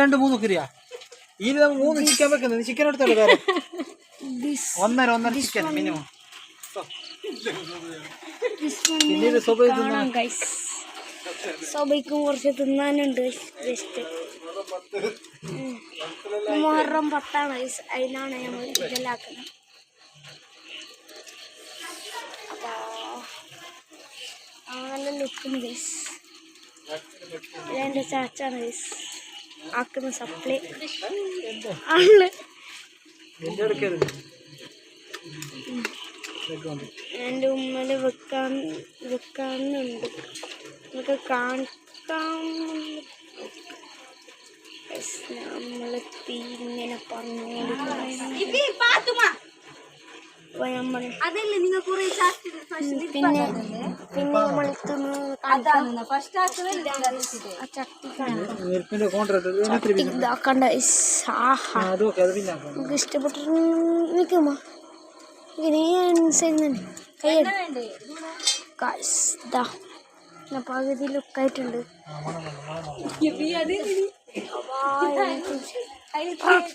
രണ്ട് മൂന്ന് കറിയാ ഇതിൽ നമ്മൾ 3 ചിക്കൻ വെക്കുന്നത്. ചിക്കൻ എടുത്തല്ലോ വേറെ ഒന്നര ചിക്കൻ മിനിമം. പിന്നീട് സബൈക്കും കുറച്ച് തിന്നാനുണ്ട്. ജസ്റ്റ് മുഹറം 10 അതിനാണ് നമ്മൾ ഇതെല്ലാം ആക്കുന്നത്. അപ്പോൾ നല്ല ലുക്കുണ്ട് ഗൈസ്. ഇതെൻ്റെ ചാച്ചാണ് ഗൈസ് ആക്കുന്ന സപ്ലൈ ആണ്. എൻ്റെ ഉമ്മനെ വെക്കാനുണ്ട്. നമുക്ക് കാണിക്കാം. നമ്മൾ ഇങ്ങനെ പറഞ്ഞുകൊണ്ടിരിക്കും. പിന്നെ നമ്മൾ നമുക്ക് ഇഷ്ടപ്പെട്ടു നിൽക്കുമ്പോ പകുതി ലുക്കായിട്ടുണ്ട്.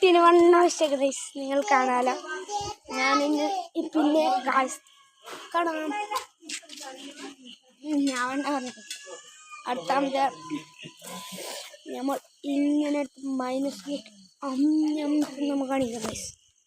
ാണ് വണ്ണ വെച്ചേക്ക് ഗൈസ്. നിങ്ങൾ കാണാലോ. ഞാനിന്ന് പിന്നെ കാണാം. ഞാൻ വണ്ണ പറഞ്ഞത് അടുത്താമത്തെ നമ്മൾ ഇങ്ങനെ മൈനസ് നമുക്ക് കാണിക്കാം ഗൈസ്.